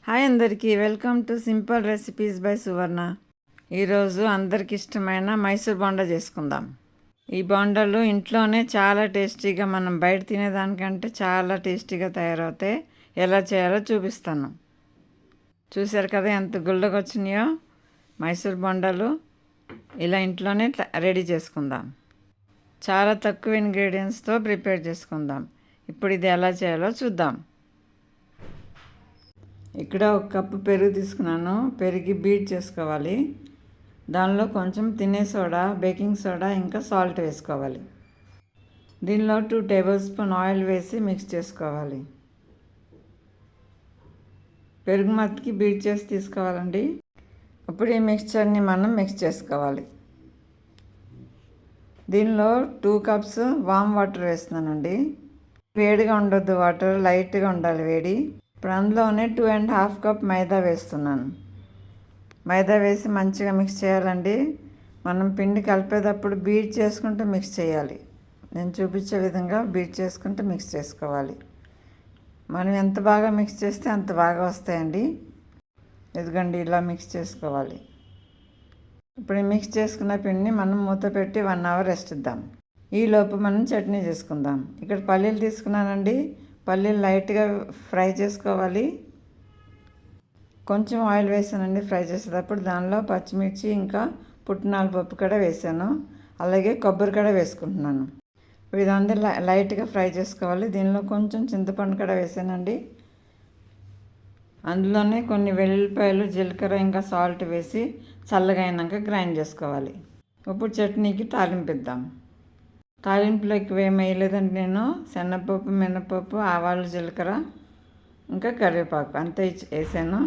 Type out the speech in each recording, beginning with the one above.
Hi అందరికీ, welcome to simple recipes by Suvarna. ఈరోజు అందరికి ఇష్టమైన మైసూర్ బోండా చేసుకుందాం. ఈ బోండాలు ఇంట్లోనే చాలా టేస్టీగా, మనం బయట తినేదానికంటే చాలా టేస్టీగా తయారవుతాయి. ఎలా చేయాలో చూపిస్తాను. చూసారు కదా ఎంత గుళ్ళకు వచ్చినాయో మైసూర్ బోండాలు. ఇలా ఇంట్లోనే రెడీ చేసుకుందాం. చాలా తక్కువ ఇంగ్రీడియంట్స్తో ప్రిపేర్ చేసుకుందాం. ఇప్పుడు ఇది ఎలా చేయాలో చూద్దాం. ఇక్కడ ఒక కప్పు పెరుగు తీసుకున్నాను. పెరుగు బీట్ చేసుకోవాలి. దానిలో కొంచెం తినే సోడా, బేకింగ్ సోడా, ఇంకా సాల్ట్ వేసుకోవాలి. దీనిలో 2 టేబుల్ స్పూన్ ఆయిల్ వేసి మిక్స్ చేసుకోవాలి. పెరుగు మత్తికి బీట్ చేసి తీసుకోవాలండి. ఇప్పుడు ఈ మిక్స్చర్ని మనం మిక్స్ చేసుకోవాలి. దీనిలో 2 కప్స్ వామ్ వాటర్ వేస్తున్నానండి. వేడిగా ఉండొద్దు, వాటర్ లైట్గా ఉండాలి వేడి. ఇప్పుడు అందులోనే 2.5 కప్ మైదా వేస్తున్నాను. మైదా వేసి మంచిగా మిక్స్ చేయాలండి. మనం పిండి కలిపేటప్పుడు బీట్ చేసుకుంటూ మిక్స్ చేయాలి. నేను చూపించే విధంగా బీట్ చేసుకుంటూ మిక్స్ చేసుకోవాలి. మనం ఎంత బాగా మిక్స్ చేస్తే అంత బాగా వస్తాయండి. ఇదిగోండి, ఇలా మిక్స్ చేసుకోవాలి. ఇప్పుడు మిక్స్ చేసుకున్న పిండిని మనం మూత పెట్టి 1 అవర్ రెస్ట్ ఇద్దాం. ఈలోపు మనం చట్నీ చేసుకుందాం. ఇక్కడ పల్లీలు తీసుకున్నానండి. పల్లీలు లైట్గా ఫ్రై చేసుకోవాలి. కొంచెం ఆయిల్ వేసానండి ఫ్రై చేసేటప్పుడు. దానిలో పచ్చిమిర్చి, ఇంకా పుట్నాల పప్పు కూడా వేసాను. అలాగే కొబ్బరి కూడా వేసుకుంటున్నాను. ఇప్పుడు ఇదంతా లైట్గా ఫ్రై చేసుకోవాలి. దీనిలో కొంచెం చింతపండు కూడా వేసానండి. అందులోనే కొన్ని వెల్లుల్లిపాయలు, జీలకర్ర, ఇంకా సాల్ట్ వేసి చల్లగా అయినాక గ్రైండ్ చేసుకోవాలి. ఇప్పుడు చట్నీకి తాలింపిద్దాం. తాలింపులో ఎక్కువ ఏమి వేయలేదండి. నేను శనగపప్పు, మినపప్పు, ఆవాలు, జీలకర్ర, ఇంకా కరివేపాకు అంతే వేసాను.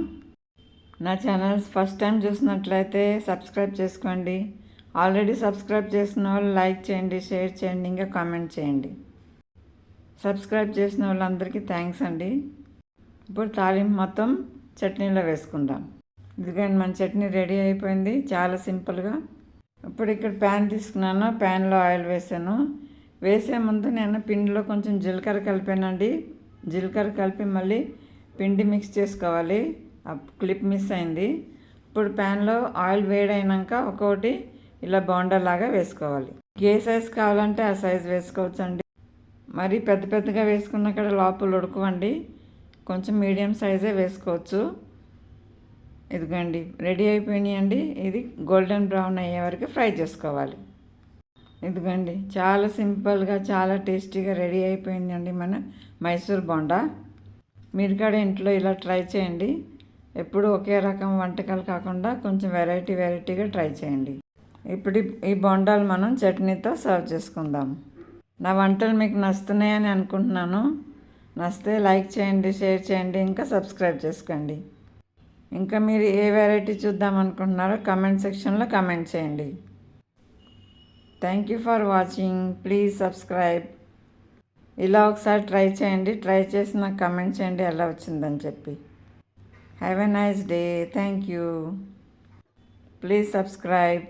నా ఛానల్ ఫస్ట్ టైం చూసినట్లయితే సబ్స్క్రైబ్ చేసుకోండి. ఆల్రెడీ సబ్స్క్రైబ్ చేసిన వాళ్ళు లైక్ చేయండి, షేర్ చేయండి, ఇంకా కామెంట్ చేయండి. సబ్స్క్రైబ్ చేసిన వాళ్ళందరికీ థ్యాంక్స్ అండి. ఇప్పుడు తాలింపు మొత్తం చట్నీలో వేసుకుందాం. ఇదిగోండి, మన చట్నీ రెడీ అయిపోయింది, చాలా సింపుల్గా. ఇప్పుడు ఇక్కడ ప్యాన్ తీసుకున్నాను. ప్యాన్లో ఆయిల్ వేసాను. వేసే ముందు నేను పిండిలో కొంచెం జీలకర్ర కలిపానండి. జీలకర్ర కలిపి మళ్ళీ పిండి మిక్స్ చేసుకోవాలి. క్లిప్ మిస్ అయింది. ఇప్పుడు ప్యాన్లో ఆయిల్ వేడైనాక ఒక్కొక్కటి ఇలా బోండాలాగా వేసుకోవాలి. ఏ సైజు కావాలంటే ఆ సైజు వేసుకోవచ్చు అండి. మరి పెద్ద పెద్దగా వేసుకున్న కూడా లోపల ఉడకవండి. కొంచెం మీడియం సైజే వేసుకోవచ్చు. ఇదిగోండి, రెడీ అయిపోయినాయండి. ఇది గోల్డెన్ బ్రౌన్ అయ్యే వరకు ఫ్రై చేసుకోవాలి. ఇదిగోండి, చాలా సింపుల్గా, చాలా టేస్టీగా రెడీ అయిపోయిందండి మన మైసూర్ బోండా. మీరు కూడా ఇంట్లో ఇలా ట్రై చేయండి. ఎప్పుడు ఒకే రకం వంటకాలు కాకుండా కొంచెం వెరైటీగా ట్రై చేయండి. ఇప్పుడు ఈ బోండాలు మనం చట్నీతో సర్వ్ చేసుకుందాం. నా వంటలు మీకు నచ్చుతున్నాయని అనుకుంటున్నాను. నచ్చితే లైక్ చేయండి, షేర్ చేయండి, ఇంకా సబ్స్క్రైబ్ చేసుకోండి. ఇంకా మీరు ఏ వెరైటీ చూద్దాం అనుకుంటున్నారో కమెంట్ సెక్షన్లో కమెంట్ చేయండి. Thank you for watching. Please subscribe. ఇలా ఒకసారి ట్రై చేయండి. ట్రై చేసి నాకు కమెంట్ చేయండి ఎలా వచ్చిందని చెప్పి. Have a nice day. Thank you. Please subscribe.